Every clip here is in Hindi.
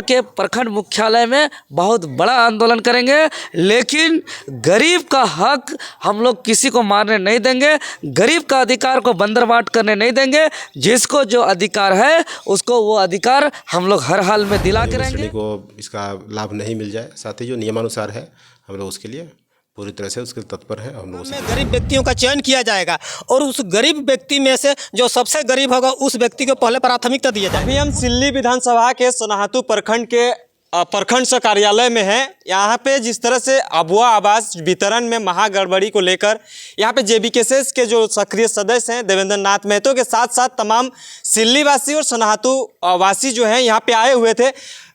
के प्रखंड मुख्यालय में बहुत बड़ा आंदोलन करेंगे, लेकिन गरीब का हक हम लोग किसी को मारने नहीं देंगे, गरीब का अधिकार को बंदरबाट करने नहीं देंगे। जिसको जो अधिकार है उसको वो अधिकार हम लोग हर हाल में दिला के रहेंगे। को इसका लाभ नहीं मिल जाए, साथ ही जो नियमानुसार है हम लोग उसके लिए पूरी तरह से उसके तत्पर है। हम लोग में गरीब व्यक्तियों का चयन किया जाएगा और उस गरीब व्यक्ति में से जो सबसे गरीब होगा उस व्यक्ति को पहले प्राथमिकता दिया जाएगी। अभी हम सिल्ली विधानसभा के सोनाहातू प्रखंड के प्रखंड से कार्यालय में है। यहाँ पे जिस तरह से अबुआ आवास वितरण में महागड़बड़ी को लेकर यहाँ पे जेबीकेएसएस के जो सक्रिय सदस्य हैं देवेंद्र नाथ महतो के साथ साथ तमाम सिल्ली वासी और सोनाहातू वासी जो हैं यहाँ पे आए हुए थे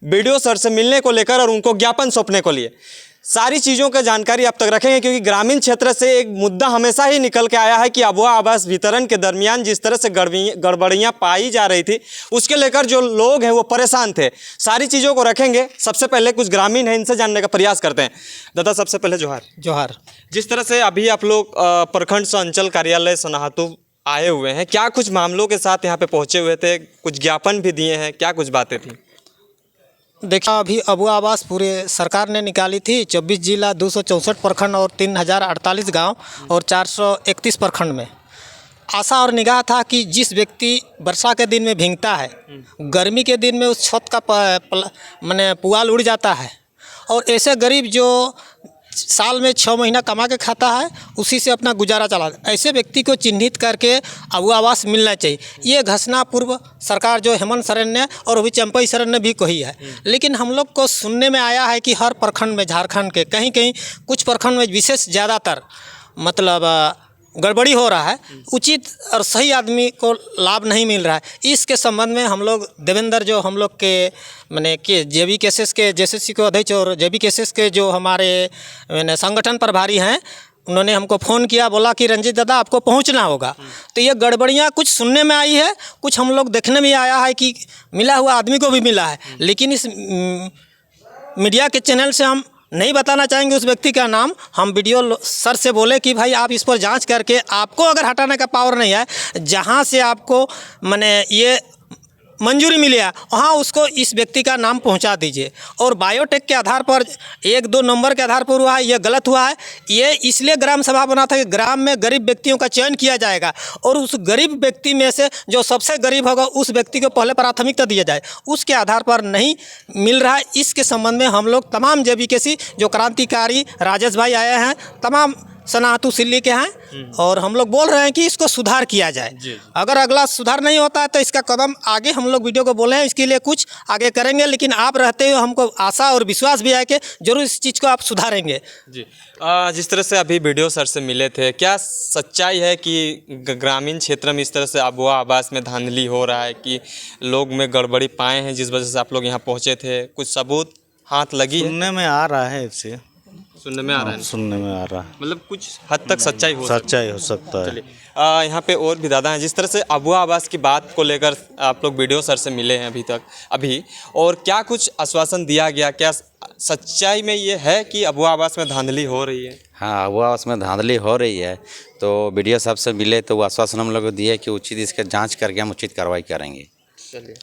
बीडीओ सर से मिलने को लेकर और उनको ज्ञापन सौंपने को लिए। सारी चीज़ों का जानकारी आप तक रखेंगे क्योंकि ग्रामीण क्षेत्र से एक मुद्दा हमेशा ही निकल के आया है कि अबुआ आवास वितरण के दरमियान जिस तरह से गड़बड़ियाँ पाई जा रही थी उसके लेकर जो लोग हैं वो परेशान थे। सारी चीज़ों को रखेंगे। सबसे पहले कुछ ग्रामीण हैं, इनसे जानने का प्रयास करते हैं। दादा सबसे पहले जोहार। जोहार। जिस तरह से अभी आप लोग प्रखंड से अंचल कार्यालय सोनाहातू आए हुए हैं, क्या कुछ मामलों के साथ यहाँ पे पहुँचे हुए थे? कुछ ज्ञापन भी दिए हैं, क्या कुछ बातें थी? देखिए अभी अबुआ आवास पूरे सरकार ने निकाली थी 24 जिला 264 प्रखंड और 3048 गांव और 431 प्रखंड में। आशा और निगाह था कि जिस व्यक्ति वर्षा के दिन में भीगता है, गर्मी के दिन में उस छत का माने पुआल उड़ जाता है और ऐसे गरीब जो साल में 6 महीना कमा के खाता है उसी से अपना गुजारा चला, ऐसे व्यक्ति को चिन्हित करके अबुआ आवास मिलना चाहिए। ये घोषणा पूर्व सरकार जो हेमंत सोरेन ने और अभी चंपई सोरेन ने भी कही है, लेकिन हम लोग को सुनने में आया है कि हर प्रखंड में झारखंड के कहीं कहीं कुछ प्रखंड में विशेष ज़्यादातर मतलब गड़बड़ी हो रहा है, उचित और सही आदमी को लाभ नहीं मिल रहा है। इसके संबंध में हम लोग देवेंद्र जो हम लोग के माने के जेबीकेएसएस के जेसीसी को अध्यक्ष और जेबीकेएसएस के जो हमारे मैंने संगठन प्रभारी हैं उन्होंने हमको फ़ोन किया, बोला कि रंजीत दादा आपको पहुंचना होगा। तो ये गड़बड़ियाँ कुछ सुनने में आई है, कुछ हम लोग देखने में आया है कि मिला हुआ आदमी को भी मिला है, लेकिन इस मीडिया के चैनल से हम नहीं बताना चाहेंगे उस व्यक्ति का नाम। हम वीडियो सर से बोले कि भाई आप इस पर जांच करके आपको अगर हटाने का पावर नहीं है, जहां से आपको माने ये मंजूरी मिली है वहाँ उसको इस व्यक्ति का नाम पहुंचा दीजिए। और बायोटेक के आधार पर 1-2 नंबर के आधार पर हुआ है, ये गलत हुआ है। ये इसलिए ग्राम सभा बना था कि ग्राम में गरीब व्यक्तियों का चयन किया जाएगा और उस गरीब व्यक्ति में से जो सबसे गरीब होगा उस व्यक्ति को पहले प्राथमिकता दिया जाए। उसके आधार पर नहीं मिल रहा है। इसके संबंध में हम लोग तमाम जेबीकेसी जो क्रांतिकारी राजेश भाई आए हैं, तमाम सोनाहातू सिल्ली के हैं और हम लोग बोल रहे हैं कि इसको सुधार किया जाए। अगर अगला सुधार नहीं होता है तो इसका कदम आगे हम लोग वीडियो को बोले हैं, इसके लिए कुछ आगे करेंगे। लेकिन आप रहते हुए हमको आशा और विश्वास भी है कि जरूर इस चीज़ को आप सुधारेंगे। जी जिस तरह से अभी वीडियो सर से मिले थे, क्या सच्चाई है कि ग्रामीण क्षेत्र में इस तरह से अबुआ आवास में धांधली हो रहा है कि लोग में गड़बड़ी पाए हैं जिस वजह से आप लोग यहाँ पहुँचे थे? कुछ सबूत हाथ लगी है? सुनने में आ रहा है, इससे सुनने में आ रहा है, सुनने में आ रहा है, मतलब कुछ हद तक सच्चाई हो सकता है। चलिए यहाँ पे और भी दादा हैं। जिस तरह से अबुआ आवास की बात को लेकर आप लोग वीडियो सर से मिले हैं अभी और क्या कुछ आश्वासन दिया गया? क्या सच्चाई में ये है कि अबुआ आवास में धांधली हो रही है? हाँ, अबुआ आवास में धांधली हो रही है। तो वीडियो साहब से मिले तो वो आश्वासन हम लोग को दिए कि उचित इसका जाँच करके हम उचित कार्रवाई करेंगे। चलिए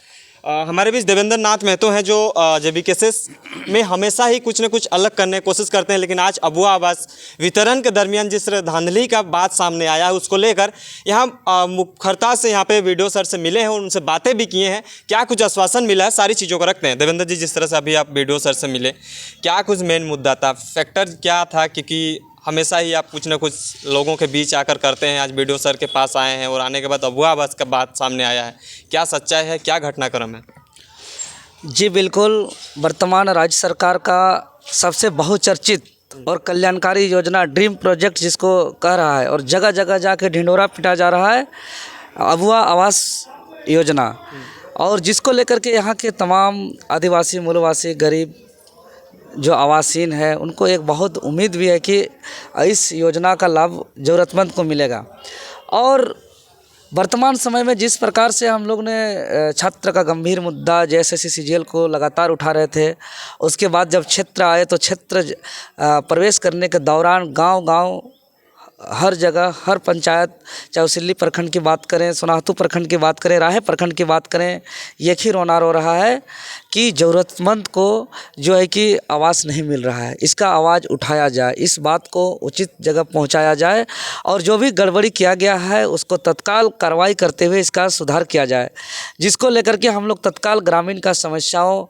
हमारे बीच देवेंद्र नाथ महतो हैं जो जेबीकेएसएस में हमेशा ही कुछ न कुछ अलग करने की कोशिश करते हैं, लेकिन आज अबुआ आवास वितरण के दरमियान जिस धांधली का बात सामने आया है उसको लेकर यहाँ मुखरता से यहाँ पे वीडियो सर से मिले हैं और उनसे बातें भी किए हैं। क्या कुछ आश्वासन मिला है, सारी चीज़ों को रखते हैं। देवेंद्र जी, जिस तरह से अभी आप वीडियो सर से मिले, क्या कुछ मेन मुद्दा था, फैक्टर क्या था? क्योंकि हमेशा ही आप कुछ ना कुछ लोगों के बीच आकर करते हैं, आज वीडियो सर के पास आए हैं और आने के बाद अबुआ आवास का बात सामने आया है। क्या सच्चाई है, क्या घटनाक्रम है? जी बिल्कुल, वर्तमान राज्य सरकार का सबसे बहुचर्चित और कल्याणकारी योजना ड्रीम प्रोजेक्ट जिसको कह रहा है और जगह जगह जाके ढिंढोरा पिटा जा रहा है, अबुआ आवास योजना, और जिसको लेकर के यहाँ के तमाम आदिवासी मूलवासी गरीब जो आवासीन है उनको एक बहुत उम्मीद भी है कि इस योजना का लाभ ज़रूरतमंद को मिलेगा। और वर्तमान समय में जिस प्रकार से हम लोग ने छात्र का गंभीर मुद्दा जेएसएससी सीजीएल को लगातार उठा रहे थे, उसके बाद जब क्षेत्र आए तो क्षेत्र प्रवेश करने के दौरान गांव-गांव हर जगह हर पंचायत, चाहे सिल्ली प्रखंड की बात करें, सोनाहतू प्रखंड की बात करें, राहे प्रखंड की बात करें, एक ही रोना रो रहा है कि ज़रूरतमंद को जो है कि आवास नहीं मिल रहा है। इसका आवाज़ उठाया जाए, इस बात को उचित जगह पहुंचाया जाए और जो भी गड़बड़ी किया गया है उसको तत्काल कार्रवाई करते हुए इसका सुधार किया जाए, जिसको लेकर के हम लोग तत्काल ग्रामीण का समस्याओं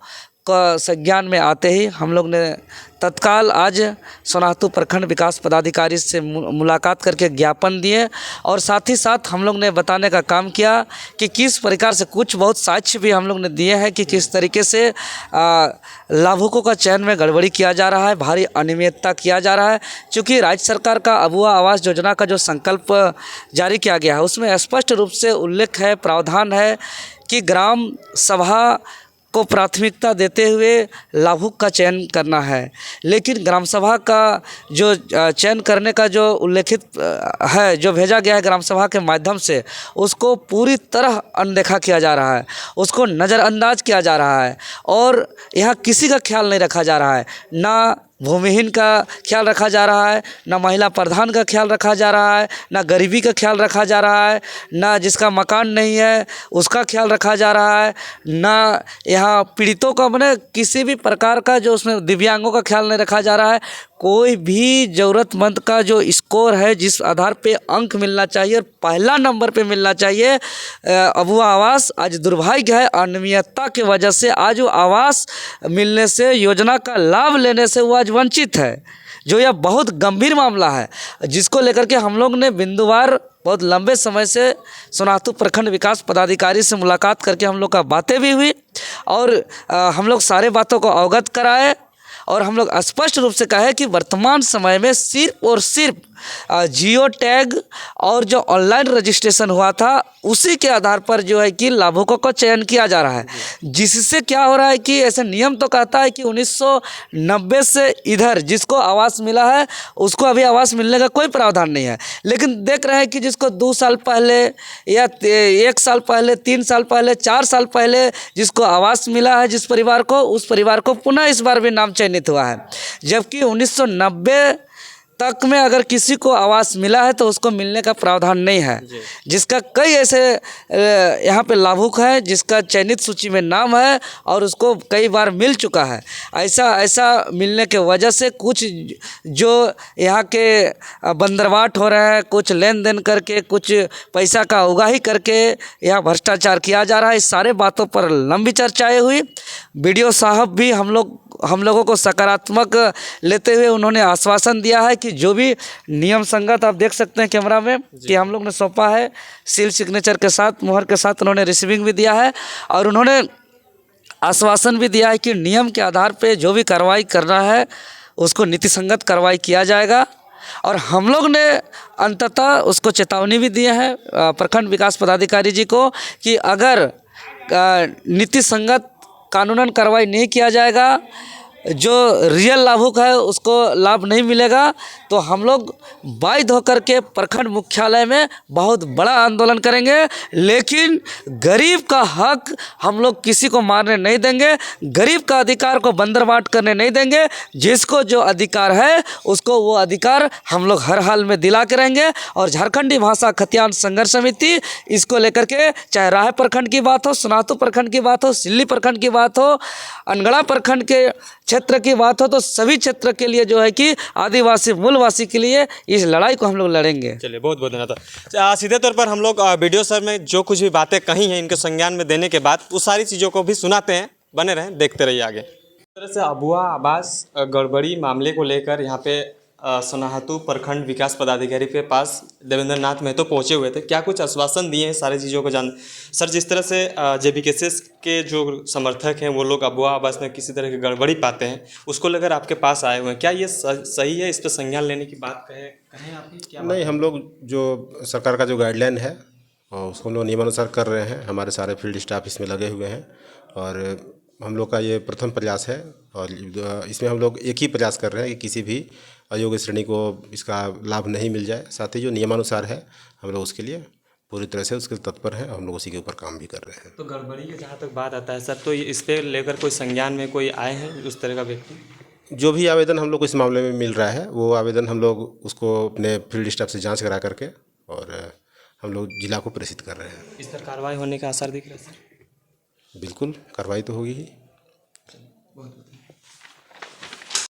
का संज्ञान में आते ही हम लोग ने तत्काल आज सोनाहतू प्रखंड विकास पदाधिकारी से मुलाकात करके ज्ञापन दिए और साथ ही साथ हम लोग ने बताने का काम किया कि किस प्रकार से कुछ बहुत साक्ष्य भी हम लोग ने दिए हैं कि किस तरीके से लाभुकों का चयन में गड़बड़ी किया जा रहा है, भारी अनियमितता किया जा रहा है। चूँकि राज्य सरकार का अबुआ आवास योजना का जो संकल्प जारी किया गया है उसमें स्पष्ट रूप से उल्लेख है, प्रावधान है कि ग्राम सभा को प्राथमिकता देते हुए लाभुक का चयन करना है, लेकिन ग्राम सभा का जो चयन करने का जो उल्लेखित है, जो भेजा गया है ग्राम सभा के माध्यम से, उसको पूरी तरह अनदेखा किया जा रहा है, उसको नज़रअंदाज किया जा रहा है और यहाँ किसी का ख्याल नहीं रखा जा रहा है। ना भूमिहीन का ख्याल रखा जा रहा है, ना महिला प्रधान का ख्याल रखा जा रहा है, ना गरीबी का ख्याल रखा जा रहा है, ना जिसका मकान नहीं है उसका ख्याल रखा जा रहा है, ना यहाँ पीड़ितों का मैंने किसी भी प्रकार का जो उसमें दिव्यांगों का ख्याल नहीं रखा जा रहा है। कोई भी ज़रूरतमंद का जो स्कोर है, जिस आधार पे अंक मिलना चाहिए और पहला नंबर पे मिलना चाहिए, अबुआ आवास आज दुर्भाग्य है अनियमितता की वजह से आज वो आवास मिलने से, योजना का लाभ लेने से वो आज वंचित है, जो यह बहुत गंभीर मामला है, जिसको लेकर के हम लोग ने बिंदुवार बहुत लंबे समय से सोनाहतू प्रखंड विकास पदाधिकारी से मुलाकात करके हम लोग का बातें भी हुई और हम लोग सारे बातों को अवगत कराए और हम लोग स्पष्ट रूप से कहे कि वर्तमान समय में सिर्फ और सिर्फ जियो टैग और जो ऑनलाइन रजिस्ट्रेशन हुआ था उसी के आधार पर जो है कि लाभुकों का चयन किया जा रहा है, जिससे क्या हो रहा है कि ऐसे नियम तो कहता है कि 1990 से इधर जिसको आवास मिला है उसको अभी आवास मिलने का कोई प्रावधान नहीं है, लेकिन देख रहे हैं कि जिसको 2 साल पहले या 1 साल पहले, 3 साल पहले, 4 साल पहले जिसको आवास मिला है, जिस परिवार को, उस परिवार को पुनः इस बार भी नाम चयनित हुआ है, जबकि 1990 तक में अगर किसी को आवास मिला है तो उसको मिलने का प्रावधान नहीं है, जिसका कई ऐसे यहाँ पे लाभुक है जिसका चयनित सूची में नाम है और उसको कई बार मिल चुका है। ऐसा मिलने के वजह से कुछ जो यहाँ के बंदरवाट हो रहे हैं, कुछ लेन देन करके, कुछ पैसा का उगाही करके यहाँ भ्रष्टाचार किया जा रहा है। इस सारे बातों पर लंबी चर्चाएँ हुई। BDO साहब भी हम लोगों को सकारात्मक लेते हुए उन्होंने आश्वासन दिया है कि जो भी नियम संगत, आप देख सकते हैं कैमरा में कि हम लोग ने सौंपा है सील सिग्नेचर के साथ, मुहर के साथ उन्होंने रिसीविंग भी दिया है और उन्होंने आश्वासन भी दिया है कि नियम के आधार पे जो भी कार्रवाई करना है उसको नीति संगत कार्रवाई किया जाएगा। और हम लोग ने अंततः उसको चेतावनी भी दी है प्रखंड विकास पदाधिकारी जी को कि अगर नीति संगत कानूनन कार्रवाई नहीं किया जाएगा, जो रियल लाभुक है उसको लाभ नहीं मिलेगा, तो हम लोग बाध्य होकर के प्रखंड मुख्यालय में बहुत बड़ा आंदोलन करेंगे, लेकिन गरीब का हक हम लोग किसी को मारने नहीं देंगे, गरीब का अधिकार को बंदरबाट करने नहीं देंगे। जिसको जो अधिकार है उसको वो अधिकार हम लोग हर हाल में दिला के रहेंगे। और झारखंडी भाषा खतियान संघर्ष समिति इसको लेकर के, चाहे राहे प्रखंड की बात हो, सोनाहतू प्रखंड की बात हो, सिल्ली प्रखंड की बात हो, अनगढ़ा प्रखंड के क्षेत्र की बात हो, तो सभी क्षेत्र के लिए जो है कि आदिवासी मूलवासी के लिए इस लड़ाई को हम लोग लड़ेंगे। चलिए, बहुत बहुत धन्यवाद। सीधे तौर पर हम लोग BDO सर में जो कुछ भी बातें कही हैं इनके संज्ञान में देने के बाद उस सारी चीज़ों को भी सुनाते हैं। बने रहें, देखते रहिए आगे। इस तरह से अबुआ आवास गड़बड़ी मामले को लेकर यहाँ पे सोनाहतू प्रखंड विकास पदाधिकारी के पास देवेंद्र नाथ महतो पहुँचे हुए थे। क्या कुछ आश्वासन दिए हैं, सारी चीज़ों को जान सर। जिस तरह से JBKCS के जो समर्थक हैं वो लोग अबुआ आवास में किसी तरह की गड़बड़ी पाते हैं, उसको लेकर आपके पास आए हुए हैं, क्या ये सही है? इस पर संज्ञान लेने की बात कहें आप? क्या नहीं, हम लोग जो सरकार का जो गाइडलाइन है उसको हम लोग नियमानुसार कर रहे हैं। हमारे सारे फील्ड स्टाफ इसमें लगे हुए हैं और हम लोग का ये प्रथम प्रयास है और इसमें हम लोग एक ही प्रयास कर रहे हैं कि किसी भी अयोग्य श्रेणी को इसका लाभ नहीं मिल जाए। साथ ही जो नियमानुसार है हम लोग उसके लिए पूरी तरह से उसके तत्पर हैं, हम लोग उसी के ऊपर काम भी कर रहे हैं। तो गड़बड़ी की जहाँ तक बात आता है सर, तो इस पर लेकर कोई संज्ञान में कोई आए हैं उस तरह का व्यक्ति? जो भी आवेदन हम लोग को इस मामले में मिल रहा है वो आवेदन हम लोग उसको अपने फील्ड स्टाफ से जांच करा करके और हम लोग जिला को प्रेषित कर रहे हैं। इस पर कार्रवाई होने का असर दिख रहा है सर। बिल्कुल कार्रवाई तो होगी ही।